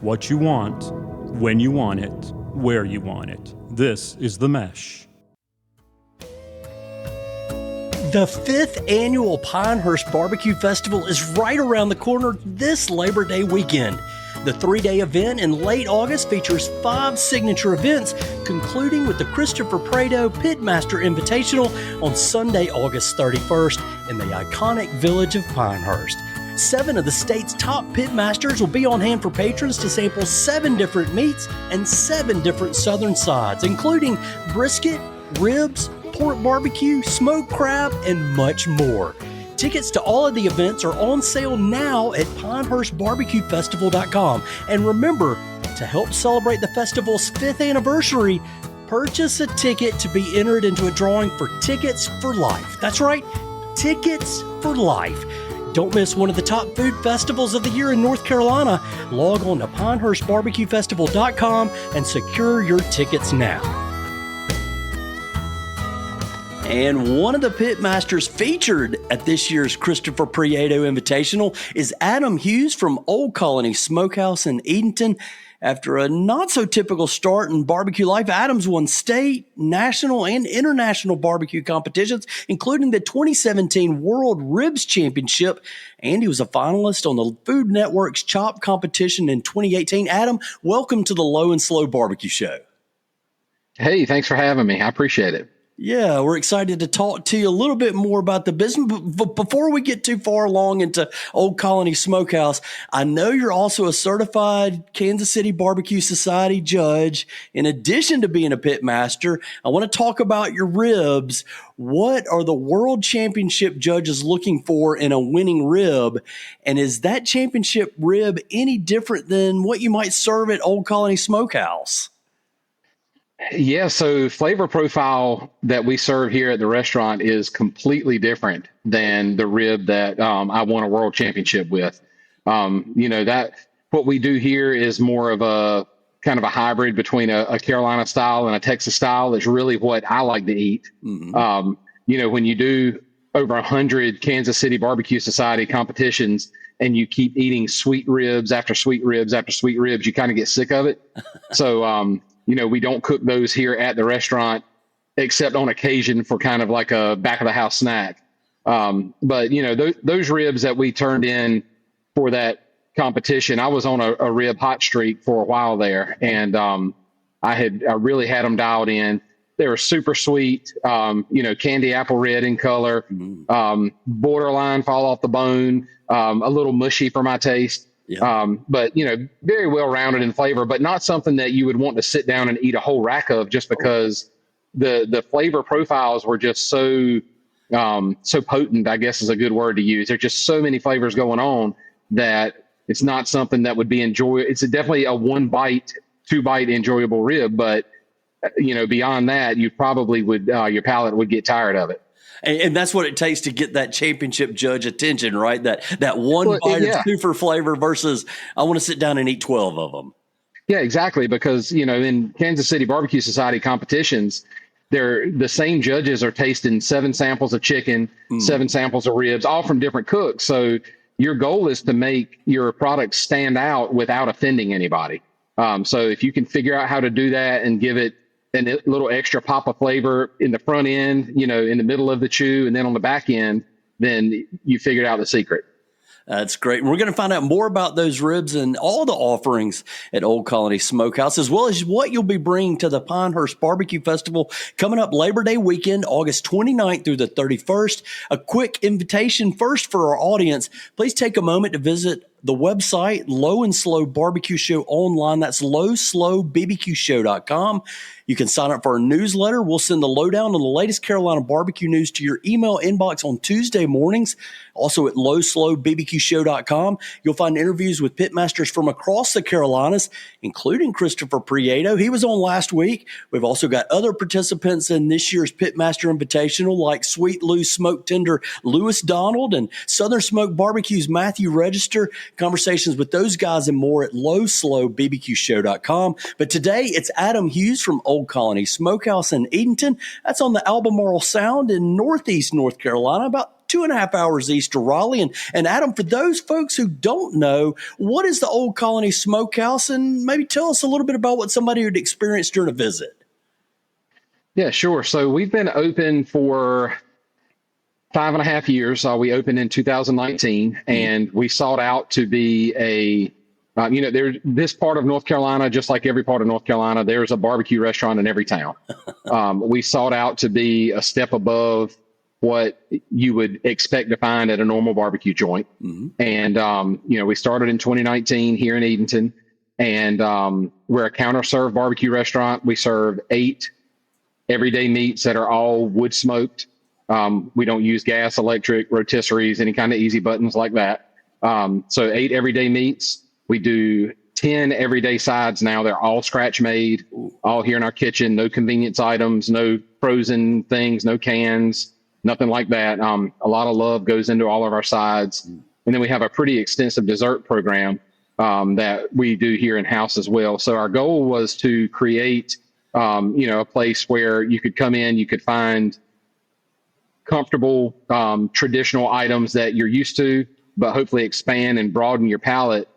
What you want, when you want it, where you want it. This is The Mesh. The 5th annual Pinehurst Barbecue Festival is right around the corner this Labor Day weekend. The 3-day event in late August features 5 signature events, concluding with the Christopher Prado Pitmaster Invitational on Sunday, August 31st in the iconic village of Pinehurst. 7 of the state's top pitmasters will be on hand for patrons to sample 7 different meats and 7 different southern sides, including brisket, ribs, pork barbecue, smoked crab, and much more. Tickets to all of the events are on sale now at PinehurstBarbecueFestival.com. And remember, to help celebrate the festival's 5th anniversary, purchase a ticket to be entered into a drawing for Tickets for Life. That's right, Tickets for Life. Don't miss one of the top food festivals of the year in North Carolina. Log on to PinehurstBarbecueFestival.com and secure your tickets now. And one of the pitmasters featured at this year's Christopher Prieto Invitational is Adam Hughes from Old Colony Smokehouse in Edenton. After a not-so-typical start in barbecue life, Adams won state, national, and international barbecue competitions, including the 2017 World Ribs Championship, and he was a finalist on the Food Network's Chop competition in 2018. Adam, welcome to the Low and Slow Barbecue Show. Hey, thanks for having me. I appreciate it. Yeah, we're excited to talk to you a little bit more about the business. But before we get too far along into Old Colony Smokehouse, I know you're also a certified Kansas City Barbecue Society judge. In addition to being a pit master, I want to talk about your ribs. What are the world championship judges looking for in a winning rib? And is that championship rib any different than what you might serve at Old Colony Smokehouse? Yeah, so flavor profile that we serve here at the restaurant is completely different than the rib that I won a world championship with. That what we do here is more of a kind of a hybrid between a Carolina style and a Texas style. Is really what I like to eat. Mm-hmm. When you do over 100 Kansas City Barbecue Society competitions and you keep eating sweet ribs after sweet ribs after sweet ribs, you kind of get sick of it. So, we don't cook those here at the restaurant, except on occasion for kind of like a back of the house snack. But those ribs that we turned in for that competition, I was on a rib hot streak for a while there, and I really had them dialed in. They were super sweet, candy apple red in color, borderline fall off the bone, a little mushy for my taste. Yeah. But very well rounded in flavor, but not something that you would want to sit down and eat a whole rack of, just because the flavor profiles were just so potent, I guess is a good word to use. There's just so many flavors going on that it's not something that would be enjoyable. It's definitely a 1-bite, 2-bite enjoyable rib, but beyond that, you probably would your palate would get tired of it. And that's what it takes to get that championship judge attention, right? That one bite of super flavor versus I want to sit down and eat 12 of them. Yeah, exactly. Because, in Kansas City Barbecue Society competitions, the same judges are tasting 7 samples of chicken, 7 samples of ribs, all from different cooks. So your goal is to make your product stand out without offending anybody. So if you can figure out how to do that and give it a little extra pop of flavor in the front end, in the middle of the chew, and then on the back end, then you figured out the secret. That's great. And we're going to find out more about those ribs and all the offerings at Old Colony Smokehouse, as well as what you'll be bringing to the Pinehurst Barbecue Festival coming up Labor Day weekend, August 29th through the 31st. A quick invitation first for our audience. Please take a moment to visit the website, Low and Slow Barbecue Show online. That's lowslowbbqshow.com. You can sign up for our newsletter. We'll send the lowdown on the latest Carolina barbecue news to your email inbox on Tuesday mornings. Also at lowslowbbqshow.com, you'll find interviews with pitmasters from across the Carolinas, including Christopher Prieto. He was on last week. We've also got other participants in this year's Pitmaster Invitational, like Sweet Lou's Smoke Tender Lewis Donald and Southern Smoke Barbecue's Matthew Register. Conversations with those guys and more at lowslowbbqshow.com. But today, it's Adam Hughes from Old Colony Smokehouse in Edenton. That's on the Albemarle Sound in northeast North Carolina, about about 2.5 hours east of Raleigh. And Adam, for those folks who don't know, what is the Old Colony Smokehouse? And maybe tell us a little bit about what somebody would experience during a visit. Yeah, sure. So we've been open for 5.5 years. We opened in 2019, and we sought out to be there's this part of North Carolina, just like every part of North Carolina, there's a barbecue restaurant in every town. We sought out to be a step above what you would expect to find at a normal barbecue joint. And, we started in 2019 here in Edenton, and we're a counter-served barbecue restaurant. We serve 8 everyday meats that are all wood smoked. We don't use gas, electric, rotisseries, any kind of easy buttons like that. So 8 everyday meats. We do 10 everyday sides now. They're all scratch made, all here in our kitchen. No convenience items, no frozen things, no cans, nothing like that. A lot of love goes into all of our sides. And then we have a pretty extensive dessert program that we do here in house as well. So our goal was to create, a place where you could come in, you could find comfortable, traditional items that you're used to, but hopefully expand and broaden your palate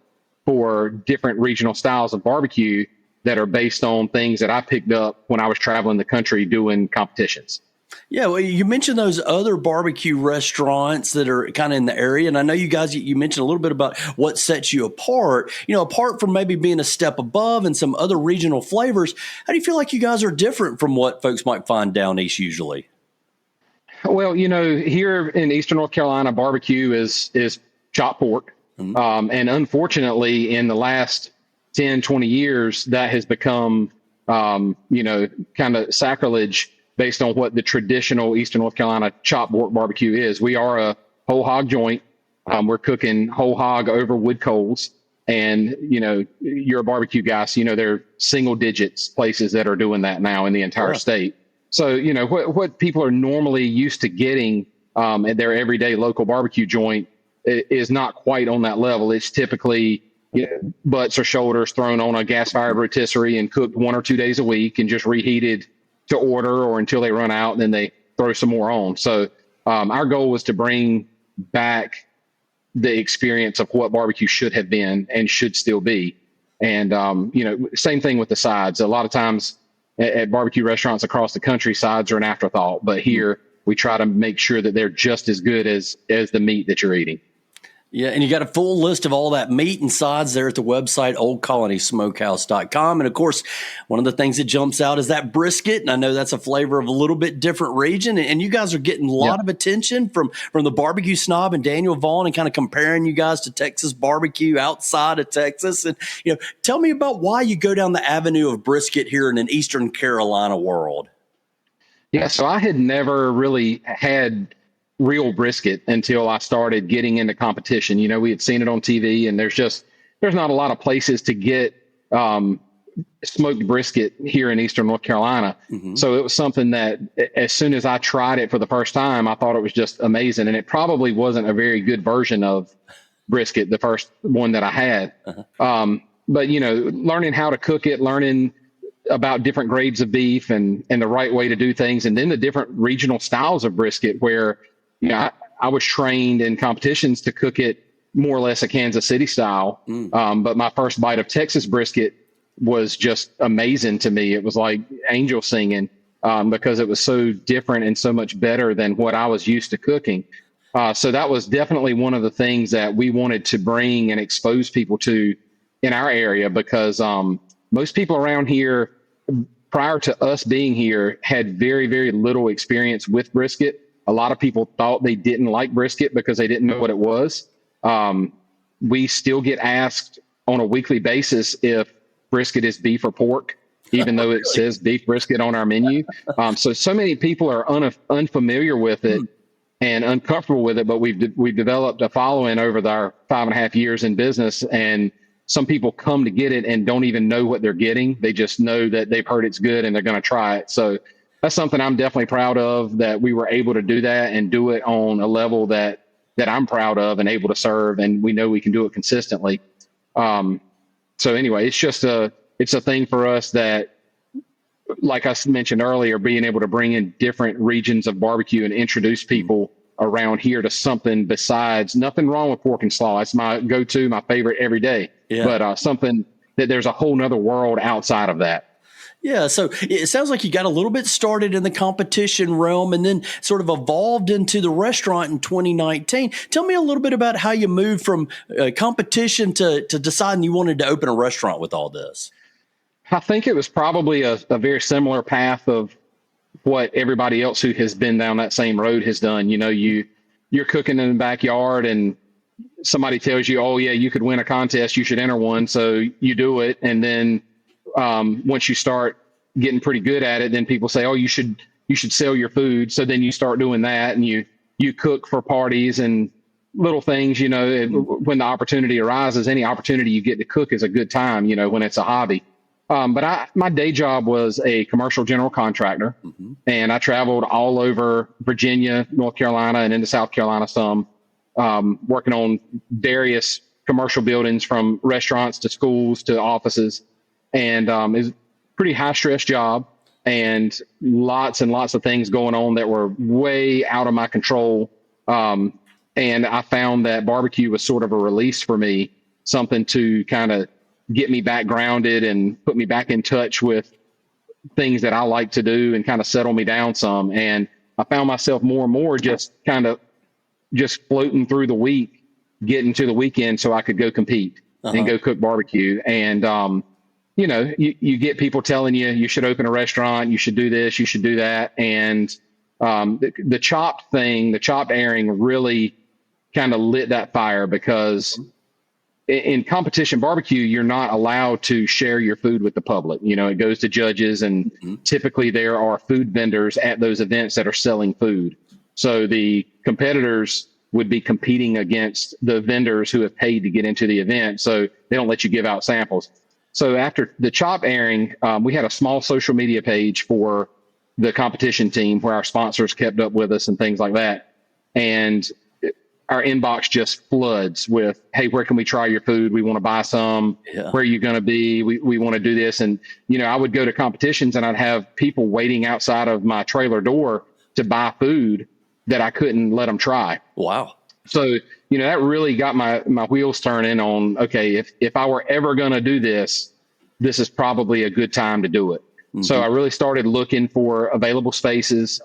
for different regional styles of barbecue that are based on things that I picked up when I was traveling the country doing competitions. Yeah, well, you mentioned those other barbecue restaurants that are kind of in the area. And I know you guys, you mentioned a little bit about what sets you apart. Apart from maybe being a step above and some other regional flavors, how do you feel like you guys are different from what folks might find down east usually? Well, here in Eastern North Carolina, barbecue is chopped pork. And unfortunately, in the last 10, 20 years, that has become, kind of sacrilege based on what the traditional Eastern North Carolina chopped pork barbecue is. We are a whole hog joint. We're cooking whole hog over wood coals. And, you're a barbecue guy, so there are single digits places that are doing that now in the entire state. So, what people are normally used to getting at their everyday local barbecue joint is not quite on that level. It's typically butts or shoulders thrown on a gas-fired rotisserie and cooked 1 or 2 days a week and just reheated to order or until they run out, and then they throw some more on. So our goal was to bring back the experience of what barbecue should have been and should still be. And, same thing with the sides. A lot of times at barbecue restaurants across the country, sides are an afterthought, but here we try to make sure that they're just as good as the meat that you're eating. Yeah, and you got a full list of all that meat and sides there at the website, oldcolonysmokehouse.com. And of course, one of the things that jumps out is that brisket. And I know that's a flavor of a little bit different region. And you guys are getting a lot of attention from the barbecue snob and Daniel Vaughn, and kind of comparing you guys to Texas barbecue outside of Texas. And, tell me about why you go down the avenue of brisket here in an Eastern Carolina world. Yeah, so I had never really had real brisket until I started getting into competition. We had seen it on TV, and there's not a lot of places to get smoked brisket here in Eastern North Carolina. So it was something that as soon as I tried it for the first time, I thought it was just amazing. And it probably wasn't a very good version of brisket, the first one that I had. But, learning how to cook it, learning about different grades of beef and the right way to do things, and then the different regional styles of brisket where I was trained in competitions to cook it more or less a Kansas City style. But my first bite of Texas brisket was just amazing to me. It was like angel singing because it was so different and so much better than what I was used to cooking. So that was definitely one of the things that we wanted to bring and expose people to in our area, because most people around here, prior to us being here, had very, very little experience with brisket. A lot of people thought they didn't like brisket because they didn't know what it was. We still get asked on a weekly basis if brisket is beef or pork, even though it says beef brisket on our menu. So many people are unfamiliar with it and uncomfortable with it, but we've developed a following over our 5.5 years in business, and some people come to get it and don't even know what they're getting. They just know that they've heard it's good and they're going to try it. So that's something I'm definitely proud of, that we were able to do that and do it on a level that I'm proud of and able to serve. And we know we can do it consistently. So anyway, it's a thing for us that, like I mentioned earlier, being able to bring in different regions of barbecue and introduce people around here to something besides. Nothing wrong with pork and slaw. That's my go-to, my favorite every day. Yeah. But something that there's a whole nother world outside of that. Yeah, so it sounds like you got a little bit started in the competition realm and then sort of evolved into the restaurant in 2019. Tell me a little bit about how you moved from competition to deciding you wanted to open a restaurant with all this. I think it was probably a very similar path of what everybody else who has been down that same road has done. You know, you're cooking in the backyard and somebody tells you, oh yeah, you could win a contest, you should enter one. So you do it. And then once you start getting pretty good at it, then people say, oh, you should sell your food. So then you start doing that and you cook for parties and little things, you know, when the opportunity arises. Any opportunity you get to cook is a good time, you know, when it's a hobby. But my day job was a commercial general contractor, and I traveled all over Virginia, North Carolina, and into South Carolina some, working on various commercial buildings from restaurants to schools to offices. And it was a pretty high stress job and lots of things going on that were way out of my control. And I found that barbecue was sort of a release for me, something to kind of get me back grounded and put me back in touch with things that I like to do and kind of settle me down some. And I found myself more and more just floating through the week, getting to the weekend so I could go compete and go cook barbecue. And, you know, you get people telling you should open a restaurant, you should do this, you should do that. And the chopped airing really kind of lit that fire, because in competition barbecue, you're not allowed to share your food with the public. You know, it goes to judges, and typically there are food vendors at those events that are selling food. So the competitors would be competing against the vendors who have paid to get into the event. So they don't let you give out samples. So after the chop airing, we had a small social media page for the competition team where our sponsors kept up with us and things like that. And our inbox just floods with, hey, where can we try your food? We want to buy some. Yeah. Where are you going to be? We want to do this. And, you know, I would go to competitions and I'd have people waiting outside of my trailer door to buy food that I couldn't let them try. Wow. So, you know, that really got my wheels turning on, okay, if I were ever going to do this, this is probably a good time to do it. So I really started looking for available spaces.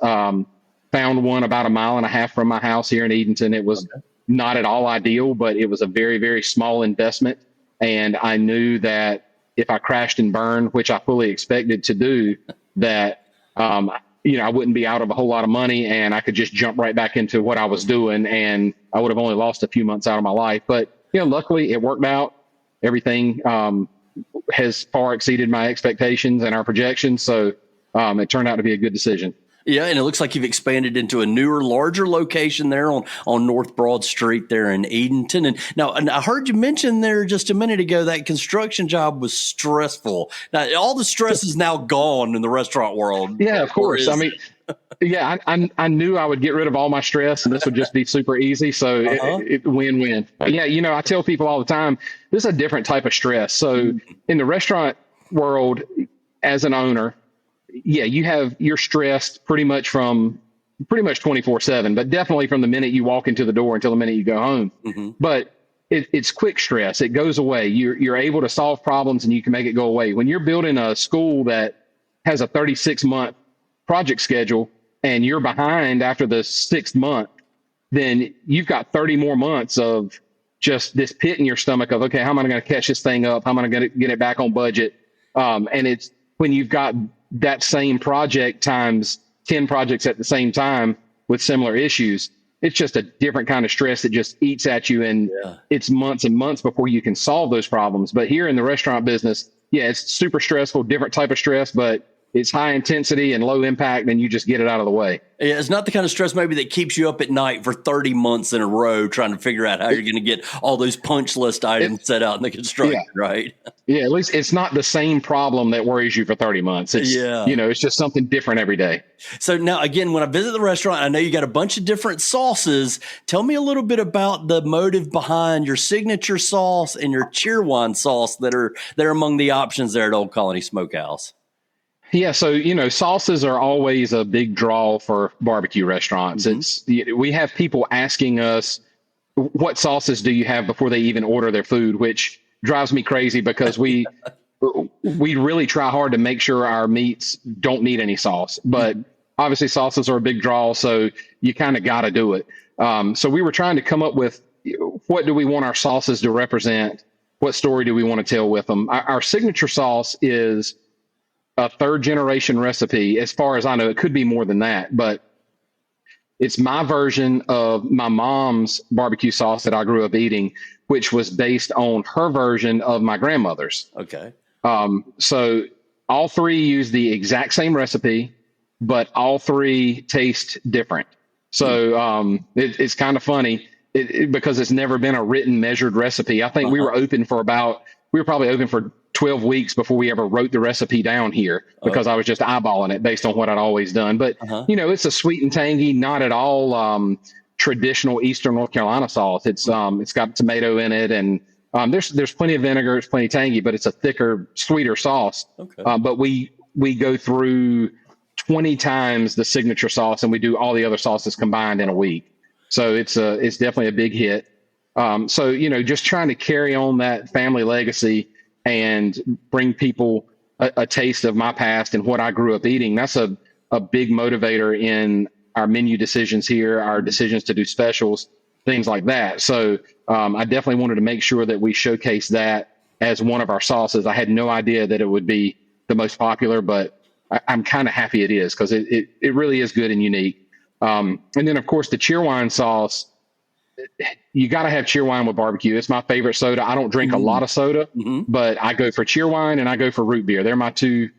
Found one about 1.5 miles from my house here in Edenton. It was not at all ideal, but it was a very, very small investment. And I knew that if I crashed and burned, which I fully expected to do, that, you know, I wouldn't be out of a whole lot of money and I could just jump right back into what I was doing. And I would have only lost a few months out of my life. But, you know, luckily it worked out. Everything has far exceeded my expectations and our projections. So it turned out to be a good decision. Yeah, and it looks like you've expanded into a newer, larger location there on North Broad Street there in Edenton. And I heard you mention there just a minute ago that construction job was stressful. Now, all the stress is now gone in the restaurant world. Yeah, of course. I mean, yeah, I knew I would get rid of all my stress and this would just be super easy. So it win-win. Yeah, you know, I tell people all the time, this is a different type of stress. So in the restaurant world, as an owner, yeah, you're stressed pretty much 24/7, but definitely from the minute you walk into the door until the minute you go home. But it's quick stress. It goes away. You're able to solve problems and you can make it go away. When you're building a school that has a 36-month project schedule and you're behind after the 6th month, then you've got 30 more months of just this pit in your stomach of, okay, how am I going to catch this thing up? How am I going to get it back on budget? And it's when you've got that same project times 10 projects at the same time with similar issues, it's just a different kind of stress that just eats at you. And it's months and months before you can solve those problems. But here in the restaurant business, yeah, it's super stressful, different type of stress, but it's high intensity and low impact, and you just get it out of the way. Yeah, it's not the kind of stress maybe that keeps you up at night for 30 months in a row trying to figure out how you're going to get all those punch list items set out in the construction, right? Yeah, at least it's not the same problem that worries you for 30 months. It's, you know, it's just something different every day. So now, again, when I visit the restaurant, I know you got a bunch of different sauces. Tell me a little bit about the motive behind your signature sauce and your cheerwine sauce that are among the options there at Old Colony Smokehouse. Yeah, so sauces are always a big draw for barbecue restaurants. Hmm. We have people asking us what sauces do you have before they even order their food, which drives me crazy because we really try hard to make sure our meats don't need any sauce. But obviously sauces are a big draw, so you kind of got to do it. So we were trying to come up with what do we want our sauces to represent? What story do we want to tell with them? Our signature sauce is a third generation recipe. As far as I know, it could be more than that, but it's my version of my mom's barbecue sauce that I grew up eating, which was based on her version of my grandmother's. Okay. So all three use the exact same recipe, but all three taste different. So it's kind of funny because it's never been a written, measured recipe. I think Uh-huh. we were probably open for 12 weeks before we ever wrote the recipe down here because Okay. I was just eyeballing it based on what I'd always done. But, Uh-huh. it's a sweet and tangy, not at all traditional Eastern North Carolina sauce. It's got tomato in it, and there's plenty of vinegar. It's plenty tangy, but it's a thicker, sweeter sauce. Okay. But we go through 20 times the signature sauce, and we do all the other sauces combined in a week. So it's definitely a big hit. So just trying to carry on that family legacy and bring people a taste of my past and what I grew up eating. That's a big motivator in our menu decisions here, our decisions to do specials, things like that. So I definitely wanted to make sure that we showcase that as one of our sauces. I had no idea that it would be the most popular, but I'm kind of happy it is because it really is good and unique. And then, of course, the cheerwine sauce, you got to have cheerwine with barbecue. It's my favorite soda. I don't drink a lot of soda, Mm-hmm. but I go for cheerwine and I go for root beer. They're my two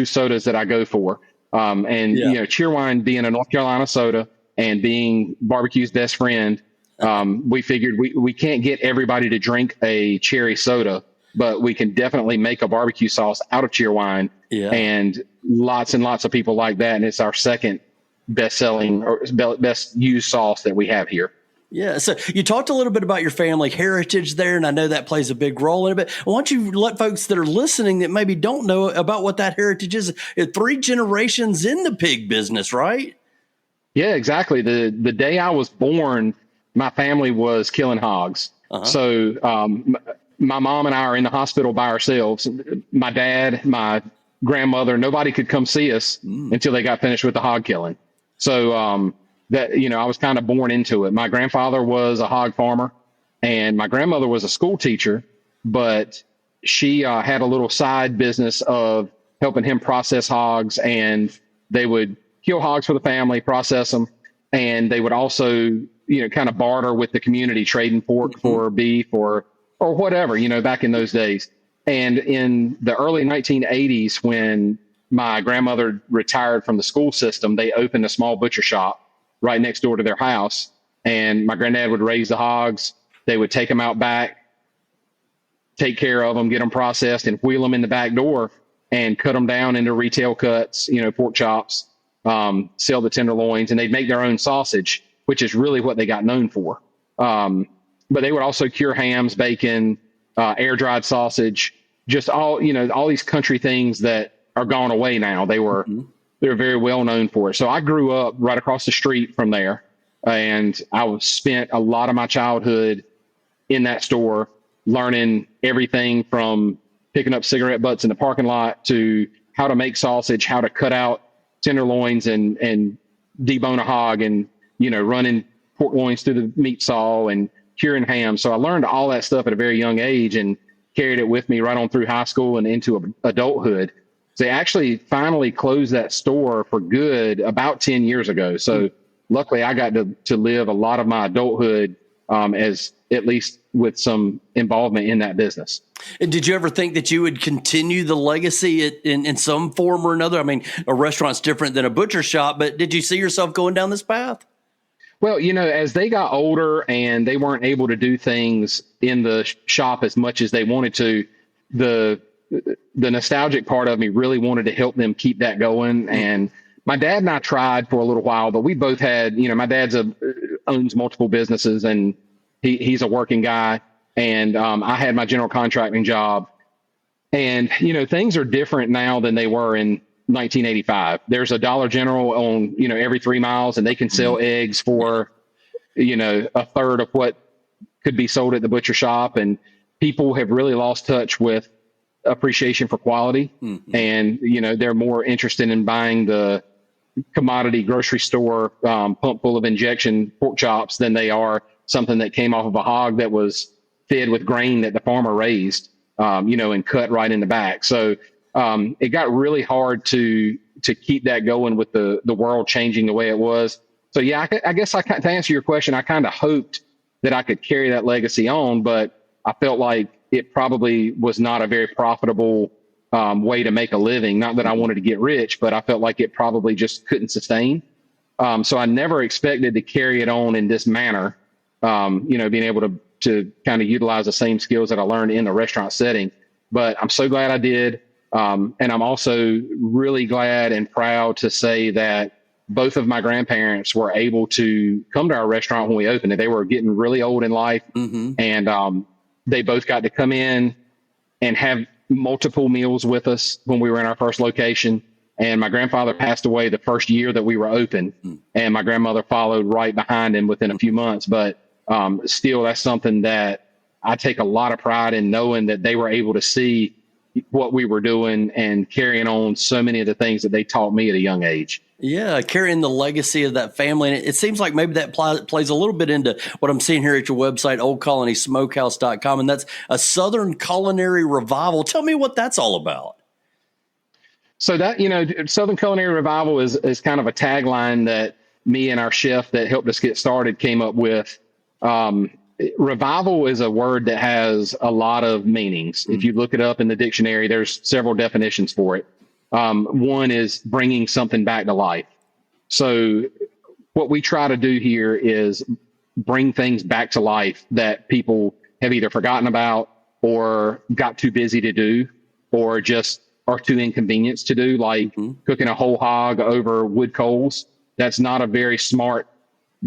sodas that I go for. And Yeah. cheerwine being a North Carolina soda and being barbecue's best friend, we figured we can't get everybody to drink a cherry soda, but we can definitely make a barbecue sauce out of cheerwine. Yeah. And lots of people like that. And it's our second best selling or best used sauce that we have here. Yeah. So you talked a little bit about your family heritage there, and I know that plays a big role in it. But why don't you let folks that are listening that maybe don't know about what that heritage is? Three generations in the pig business, right? Yeah, exactly. The day I was born, my family was killing hogs. Uh-huh. So my mom and I are in the hospital by ourselves. My dad, my grandmother, nobody could come see us until they got finished with the hog killing. So that I was kind of born into it. My grandfather was a hog farmer, and my grandmother was a school teacher, but she had a little side business of helping him process hogs, and they would kill hogs for the family, process them, and they would also, kind of barter with the community, trading pork for beef or whatever, back in those days. And in the early 1980s, when my grandmother retired from the school system, they opened a small butcher shop right next door to their house. And my granddad would raise the hogs. They would take them out back, take care of them, get them processed, and wheel them in the back door and cut them down into retail cuts, pork chops, sell the tenderloins, and they'd make their own sausage, which is really what they got known for. But they would also cure hams, bacon, air dried sausage, just all these country things that are gone away now. They're very well known for it. So I grew up right across the street from there, and I spent a lot of my childhood in that store learning everything from picking up cigarette butts in the parking lot to how to make sausage, how to cut out tenderloins and debone a hog, and running pork loins through the meat saw and curing ham. So I learned all that stuff at a very young age and carried it with me right on through high school and into adulthood. They actually finally closed that store for good about 10 years ago. So luckily I got to live a lot of my adulthood as at least with some involvement in that business. And did you ever think that you would continue the legacy in some form or another? I mean, a restaurant's different than a butcher shop, but did you see yourself going down this path? Well, as they got older and they weren't able to do things in the shop as much as they wanted to, the nostalgic part of me really wanted to help them keep that going. And my dad and I tried for a little while, but we both had, my dad's owns multiple businesses, and he's a working guy. And I had my general contracting job. And, things are different now than they were in 1985. There's a Dollar General on, every 3 miles, and they can sell eggs for, a third of what could be sold at the butcher shop. And people have really lost touch with appreciation for quality. And, they're more interested in buying the commodity grocery store pump full of injection pork chops than they are something that came off of a hog that was fed with grain that the farmer raised, and cut right in the back. So it got really hard to keep that going with the world changing the way it was. So yeah, I guess to answer your question, I kind of hoped that I could carry that legacy on, but I felt like it probably was not a very profitable way to make a living. Not that I wanted to get rich, but I felt like it probably just couldn't sustain. So I never expected to carry it on in this manner, being able to kind of utilize the same skills that I learned in the restaurant setting. But I'm so glad I did. And I'm also really glad and proud to say that both of my grandparents were able to come to our restaurant when we opened it. They were getting really old in life, and they both got to come in and have multiple meals with us when we were in our first location. And my grandfather passed away the first year that we were open, and my grandmother followed right behind him within a few months. But still, that's something that I take a lot of pride in, knowing that they were able to see what we were doing and carrying on so many of the things that they taught me at a young age. Yeah, carrying the legacy of that family. And it seems like maybe that plays a little bit into what I'm seeing here at your website, oldcolonysmokehouse.com. And that's a Southern culinary revival. Tell me what that's all about. So that, Southern Culinary Revival is kind of a tagline that me and our chef that helped us get started came up with. Revival is a word that has a lot of meanings. If you look it up in the dictionary, there's several definitions for it. One is bringing something back to life. So what we try to do here is bring things back to life that people have either forgotten about or got too busy to do, or just are too inconvenienced to do, like cooking a whole hog over wood coals. That's not a very smart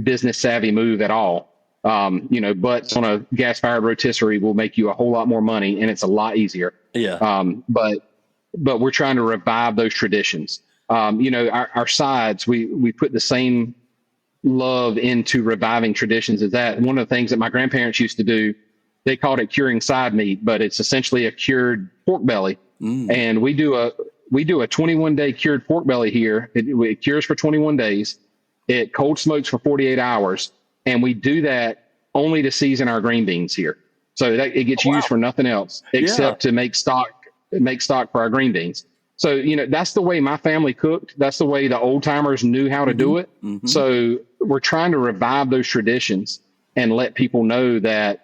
business savvy move at all. Butts on a gas fired rotisserie will make you a whole lot more money, and it's a lot easier. Yeah. But we're trying to revive those traditions. Our sides, we put the same love into reviving traditions as that. One of the things that my grandparents used to do, they called it curing side meat, but it's essentially a cured pork belly. And we do a 21-day cured pork belly here. It cures for 21 days. It cold smokes for 48 hours. And we do that only to season our green beans here. So that it gets used for nothing else except to make stock for our green beans. So, that's the way my family cooked. That's the way the old timers knew how to do it. So we're trying to revive those traditions and let people know that,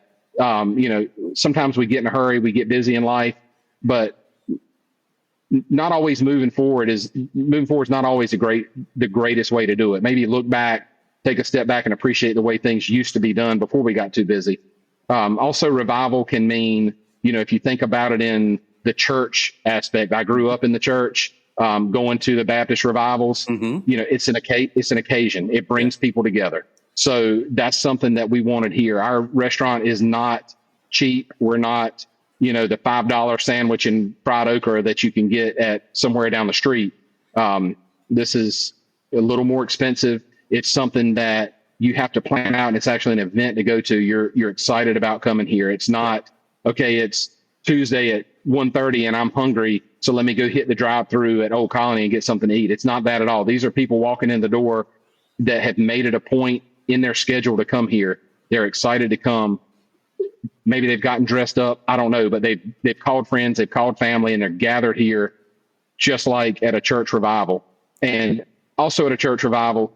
sometimes we get in a hurry, we get busy in life, but not always moving forward is not always the greatest way to do it. Maybe look back, take a step back and appreciate the way things used to be done before we got too busy. Also, revival can mean, if you think about it in the church aspect, I grew up in the church, going to the Baptist revivals. It's an occasion. It brings people together. So that's something that we wanted here. Our restaurant is not cheap. We're not, the $5 sandwich and fried okra that you can get at somewhere down the street. This is a little more expensive. It's something that you have to plan out, and it's actually an event to go to. You're excited about coming here. It's not, okay, it's Tuesday at 1:30 and I'm hungry, so let me go hit the drive-through at Old Colony and get something to eat. It's not that at all. These are people walking in the door that have made it a point in their schedule to come here. They're excited to come. Maybe they've gotten dressed up. I don't know, but they've called friends, they've called family, and they're gathered here just like at a church revival. And also at a church revival,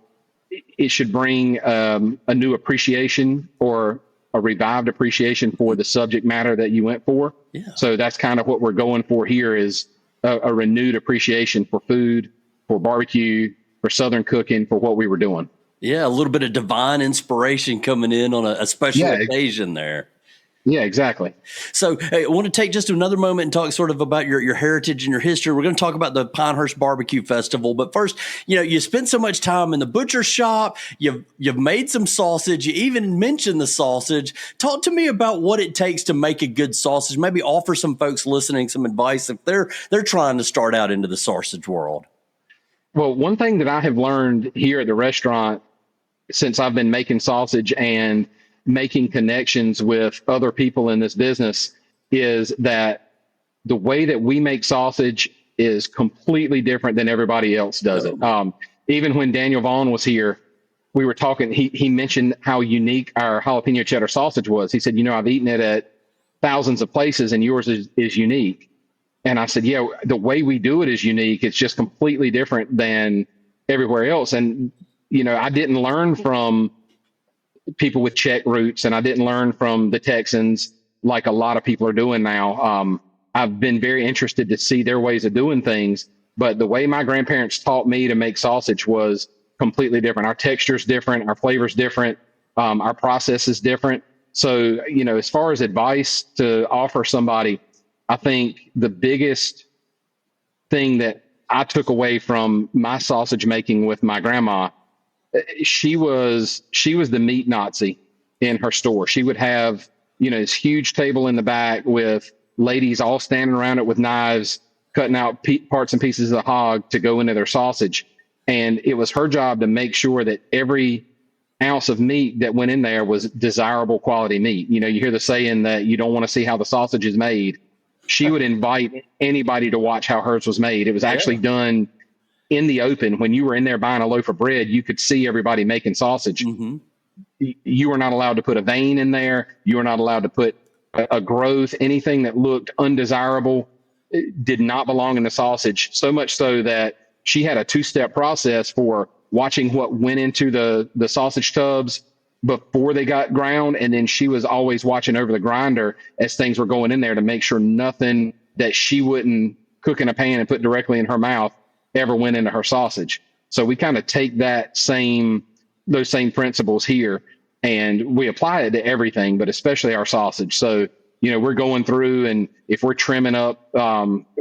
it should bring a new appreciation or a revived appreciation for the subject matter that you went for. Yeah. So that's kind of what we're going for here, is a renewed appreciation for food, for barbecue, for Southern cooking, for what we were doing. Yeah, a little bit of divine inspiration coming in on a special occasion there. Yeah, exactly. So hey, I want to take just another moment and talk sort of about your heritage and your history. We're going to talk about the Pinehurst Barbecue Festival, but first, you spent so much time in the butcher shop. You've made some sausage. You even mentioned the sausage. Talk to me about what it takes to make a good sausage. Maybe offer some folks listening some advice if they're trying to start out into the sausage world. Well, one thing that I have learned here at the restaurant since I've been making sausage and making connections with other people in this business is that the way that we make sausage is completely different than everybody else does it. Even when Daniel Vaughn was here, we were talking, he mentioned how unique our jalapeno cheddar sausage was. He said, I've eaten it at thousands of places and yours is unique. And I said, yeah, the way we do it is unique. It's just completely different than everywhere else. And, I didn't learn from people with Czech roots and I didn't learn from the Texans like a lot of people are doing now. I've been very interested to see their ways of doing things, but the way my grandparents taught me to make sausage was completely different. Our texture's different, our flavor's different, our process is different. So, as far as advice to offer somebody, I think the biggest thing that I took away from my sausage making with my grandma, she was the meat Nazi in her store. She would have, this huge table in the back with ladies all standing around it with knives, cutting out parts and pieces of the hog to go into their sausage. And it was her job to make sure that every ounce of meat that went in there was desirable quality meat. You hear the saying that you don't want to see how the sausage is made. She would invite anybody to watch how hers was made. It was actually done in the open. When you were in there buying a loaf of bread, you could see everybody making sausage. Mm-hmm. You were not allowed to put a vein in there. You were not allowed to put a growth, anything that looked undesirable did not belong in the sausage. So much so that she had a 2-step process for watching what went into the sausage tubs before they got ground. And then she was always watching over the grinder as things were going in there to make sure nothing that she wouldn't cook in a pan and put directly in her mouth ever went into her sausage. So we kind of take those same principles here and we apply it to everything, but especially our sausage. So, we're going through and if we're trimming up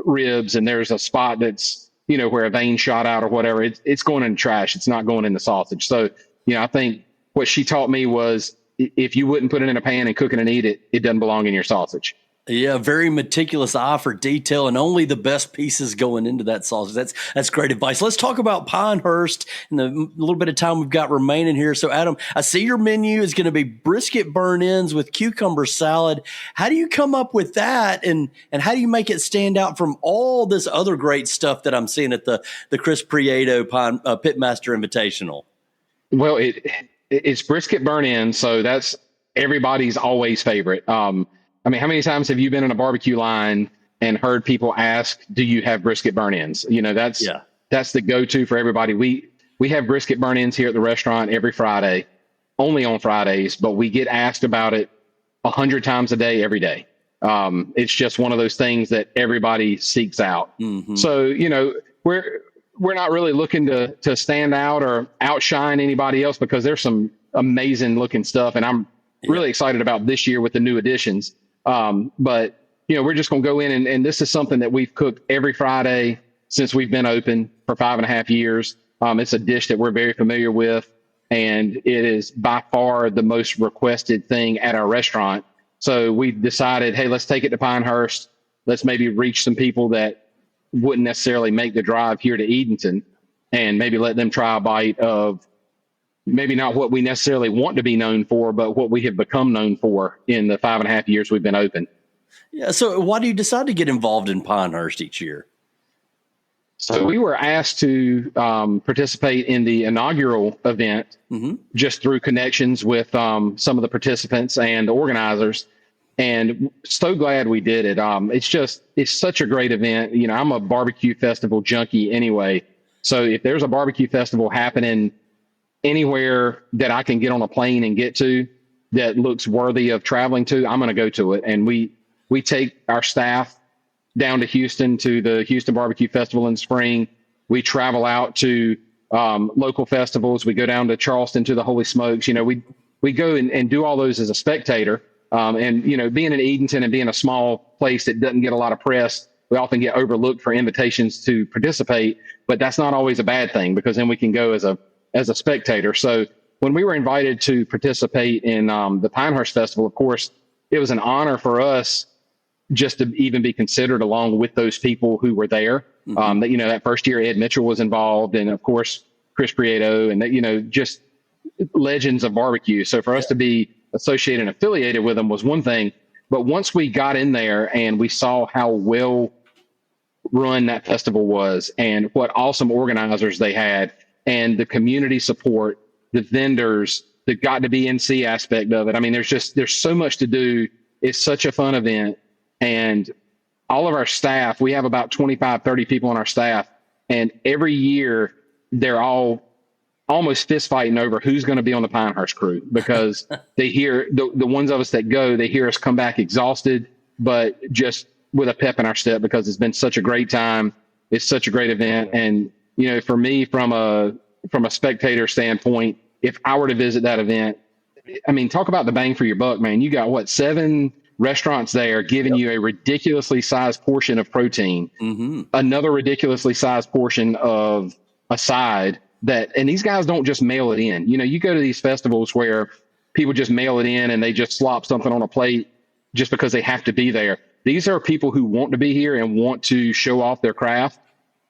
ribs and there's a spot that's, where a vein shot out or whatever, it's going in the trash. It's not going in the sausage. So, I think what she taught me was if you wouldn't put it in a pan and cook it and eat it, it doesn't belong in your sausage. Yeah, very meticulous eye for detail and only the best pieces going into that sausage. That's great advice. Let's talk about Pinehurst in the little bit of time we've got remaining here. So, Adam, I see your menu is going to be brisket burn-ins with cucumber salad. How do you come up with that, and how do you make it stand out from all this other great stuff that I'm seeing at the Chris Prieto Pitmaster Invitational? Well, it's brisket burn-in, so that's everybody's always favorite. How many times have you been in a barbecue line and heard people ask, do you have brisket burn-ins? That's the go-to for everybody. We have brisket burn-ins here at the restaurant every Friday, only on Fridays, but we get asked about it 100 times a day, every day. It's just one of those things that everybody seeks out. Mm-hmm. So, we're not really looking to stand out or outshine anybody else because there's some amazing looking stuff. And I'm really excited about this year with the new additions. But we're just going to go in and this is something that we've cooked every Friday since we've been open for 5.5 years. It's a dish that we're very familiar with and it is by far the most requested thing at our restaurant. So we decided, hey, let's take it to Pinehurst. Let's maybe reach some people that wouldn't necessarily make the drive here to Edenton and maybe let them try a bite of maybe not what we necessarily want to be known for, but what we have become known for in the 5.5 years we've been open. Yeah. So why do you decide to get involved in Pinehurst each year? So we were asked to participate in the inaugural event just through connections with some of the participants and the organizers. And so glad we did it. It's such a great event. I'm a barbecue festival junkie anyway. So if there's a barbecue festival happening anywhere that I can get on a plane and get to that looks worthy of traveling to, I'm going to go to it. And we take our staff down to Houston to the Houston Barbecue Festival in the spring. We travel out to local festivals. We go down to Charleston to the Holy Smokes. We go and do all those as a spectator. And, being in Edenton and being a small place that doesn't get a lot of press, we often get overlooked for invitations to participate, but that's not always a bad thing because then we can go as a spectator. So when we were invited to participate in the Pinehurst Festival, of course, it was an honor for us just to even be considered along with those people who were there. That first year, Ed Mitchell was involved, and of course, Chris Prieto, and just legends of barbecue. So for us to be associated and affiliated with them was one thing. But once we got in there and we saw how well run that festival was and what awesome organizers they had and the community support, the vendors, the got to be NC aspect of it. I mean, there's so much to do. It's such a fun event. And all of our staff, we have about 25, 30 people on our staff. And every year they're all almost fist fighting over who's going to be on the Pinehurst crew because they hear the ones of us that go, they hear us come back exhausted, but just with a pep in our step because it's been such a great time. It's such a great event. And, for me, from a spectator standpoint, if I were to visit that event, I mean, talk about the bang for your buck, man. You got 7 restaurants there giving you a ridiculously sized portion of protein, another ridiculously sized portion of a side and these guys don't just mail it in. You go to these festivals where people just mail it in and they just slop something on a plate just because they have to be there. These are people who want to be here and want to show off their craft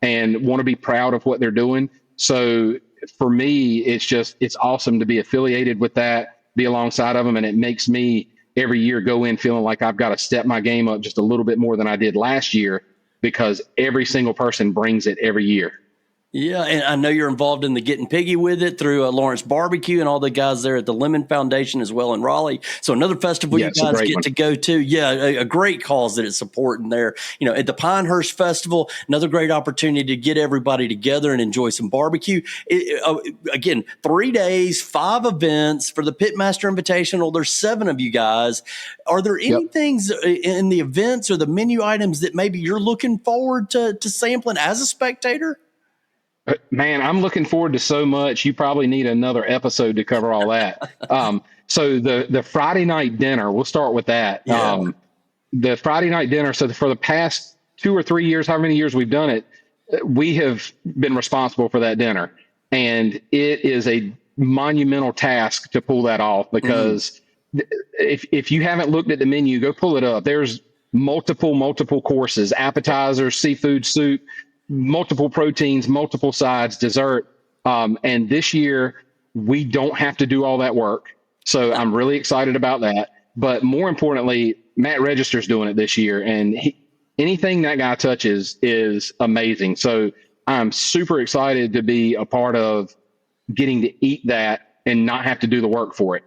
and want to be proud of what they're doing. So for me, it's awesome to be affiliated with that, be alongside of them. And it makes me every year go in feeling like I've got to step my game up just a little bit more than I did last year because every single person brings it every year. Yeah, and I know you're involved in the Getting Piggy with it through Lawrence Barbecue and all the guys there at the Lemon Foundation as well in Raleigh. So another festival you guys get to go to. Yeah, a great cause that it's supporting there. At the Pinehurst Festival, another great opportunity to get everybody together and enjoy some barbecue. Again, 3 days, 5 events for the Pitmaster Invitational. There's 7 of you guys. Are there any things in the events or the menu items that maybe you're looking forward to sampling as a spectator? Man, I'm looking forward to so much. You probably need another episode to cover all that. So the Friday night dinner, we'll start with that. Yeah. The Friday night dinner. So for the past 2 or 3 years, however many years we've done it, we have been responsible for that dinner. And it is a monumental task to pull that off because if you haven't looked at the menu, go pull it up. There's multiple courses, appetizers, seafood soup, multiple proteins, multiple sides, dessert. And this year we don't have to do all that work. So I'm really excited about that. But more importantly, Matt Register's doing it this year and anything that guy touches is amazing. So I'm super excited to be a part of getting to eat that and not have to do the work for it.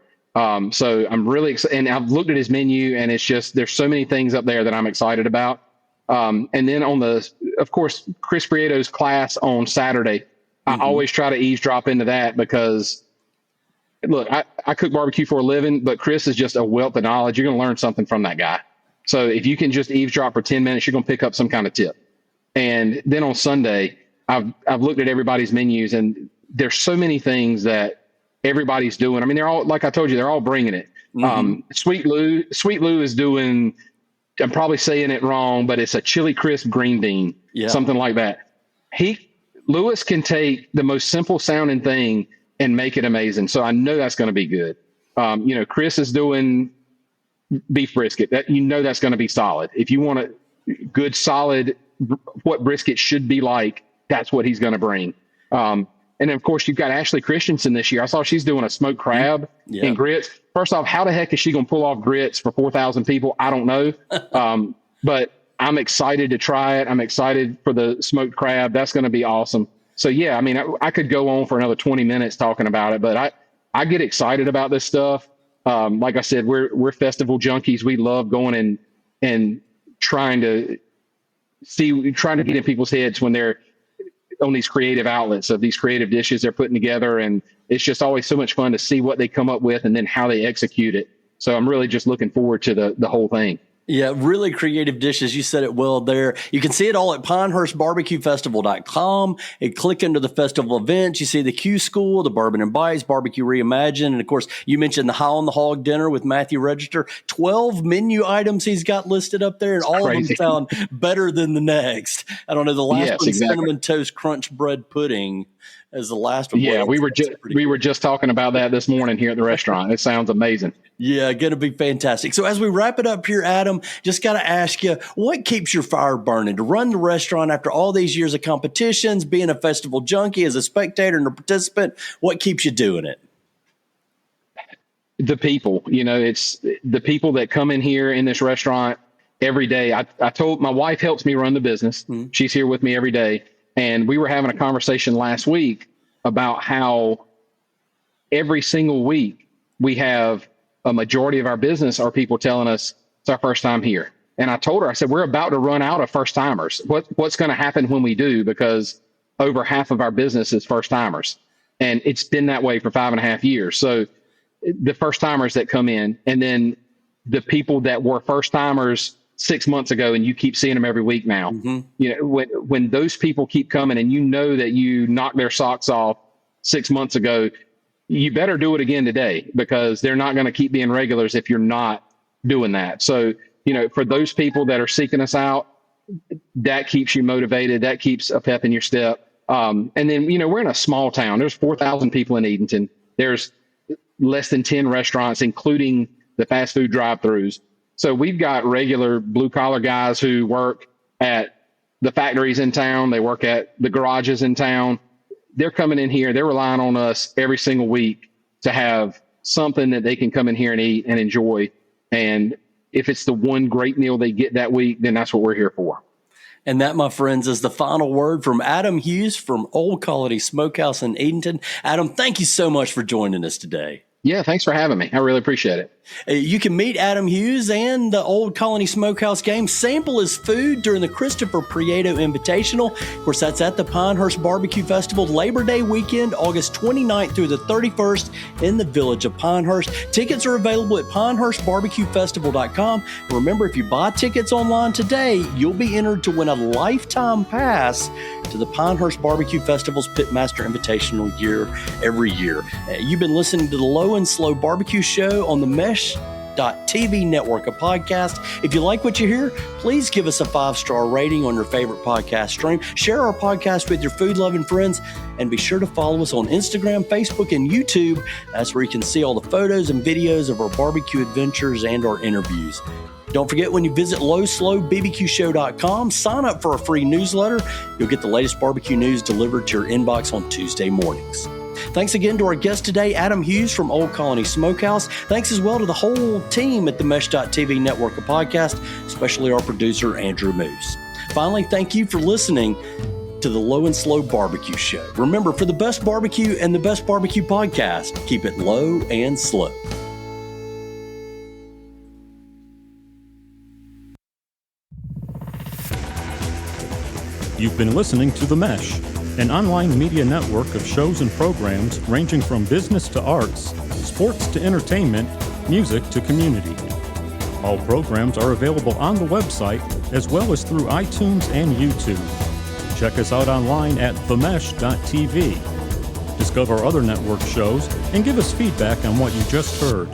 So I'm really excited. And I've looked at his menu and it's just, there's so many things up there that I'm excited about. And then of course, Chris Prieto's class on Saturday, I always try to eavesdrop into that because look, I cook barbecue for a living, but Chris is just a wealth of knowledge. You're going to learn something from that guy. So if you can just eavesdrop for 10 minutes, you're going to pick up some kind of tip. And then on Sunday, I've looked at everybody's menus and there's so many things that everybody's doing. I mean, they're all, like I told you, they're all bringing it. Sweet Lou is doing, I'm probably saying it wrong, but it's a chili crisp green bean, something like that. Lewis can take the most simple sounding thing and make it amazing. So I know that's going to be good. Chris is doing beef brisket that, that's going to be solid. If you want a good, solid, what brisket should be like, that's what he's going to bring. And then of course you've got Ashley Christensen this year. I saw she's doing a smoked crab and grits. First off, how the heck is she going to pull off grits for 4,000 people? I don't know. But I'm excited to try it. I'm excited for the smoked crab. That's going to be awesome. So yeah, I mean, I could go on for another 20 minutes talking about it, but I get excited about this stuff. Like I said, we're festival junkies. We love going and trying to get in people's heads when they're on these creative outlets of these creative dishes they're putting together. And it's just always so much fun to see what they come up with and then how they execute it. So I'm really just looking forward to the whole thing. Yeah, really creative dishes. You said it well there. You can see it all at PinehurstBarbecueFestival.com and click into the festival events. You see the Q School, the Bourbon and Bites, Barbecue Reimagined. And of course, you mentioned the High on the Hog dinner with Matthew Register. 12 menu items he's got listed up there, and all Crazy. of them sound better than the next. I don't know. The last Yes, one, exactly. Cinnamon Toast Crunch Bread Pudding, as the last one. Yeah, Boy, we that's were just talking about that this morning here at the restaurant. It sounds amazing. Yeah, going to be fantastic. So as we wrap it up here, Adam, just got to ask you, what keeps your fire burning to run the restaurant after all these years of competitions, being a festival junkie, as a spectator and a participant? What keeps you doing it? The people, it's the people that come in here in this restaurant every day. I told my wife helps me run the business. Mm-hmm. She's here with me every day. And we were having a conversation last week about how every single week we have a majority of our business are people telling us it's our first time here. And I told her, I said, we're about to run out of first timers. What's going to happen when we do? Because over half of our business is first timers. And it's been that way for 5.5 years. So the first timers that come in, and then the people that were first timers 6 months ago, and you keep seeing them every week now. Mm-hmm. When those people keep coming and that you knocked their socks off 6 months ago, you better do it again today, because they're not going to keep being regulars if you're not doing that. So, for those people that are seeking us out, that keeps you motivated. That keeps a pep in your step. And then, we're in a small town. There's 4,000 people in Edenton. There's less than 10 restaurants, including the fast food drive-throughs. So we've got regular blue collar guys who work at the factories in town. They work at the garages in town. They're coming in here. They're relying on us every single week to have something that they can come in here and eat and enjoy. And if it's the one great meal they get that week, then that's what we're here for. And that, my friends, is the final word from Adam Hughes from Old Colony Smokehouse in Edenton. Adam, thank you so much for joining us today. Yeah, thanks for having me. I really appreciate it. You can meet Adam Hughes and the Old Colony Smokehouse game, sample his food during the Christopher Prieto Invitational. Of course, that's at the Pinehurst Barbecue Festival, Labor Day weekend, August 29th through the 31st in the village of Pinehurst. Tickets are available at PinehurstBarbecueFestival.com. And remember, if you buy tickets online today, you'll be entered to win a lifetime pass to the Pinehurst Barbecue Festival's Pitmaster Invitational every year. You've been listening to the Low and Slow Barbecue Show on the Mesh.TV network, a podcast. If you like what you hear, please give us a 5-star rating on your favorite podcast stream. Share our podcast with your food-loving friends, and be sure to follow us on Instagram, Facebook, and YouTube. That's where you can see all the photos and videos of our barbecue adventures and our interviews. Don't forget, when you visit lowslowbbqshow.com, sign up for a free newsletter. You'll get the latest barbecue news delivered to your inbox on Tuesday mornings. Thanks again to our guest today, Adam Hughes from Old Colony Smokehouse. Thanks as well to the whole team at the Mesh.TV network of podcast, especially our producer, Andrew Moose. Finally, thank you for listening to the Low and Slow Barbecue Show. Remember, for the best barbecue and the best barbecue podcast, keep it low and slow. You've been listening to The Mesh, an online media network of shows and programs ranging from business to arts, sports to entertainment, music to community. All programs are available on the website as well as through iTunes and YouTube. Check us out online at themesh.tv. Discover other network shows and give us feedback on what you just heard.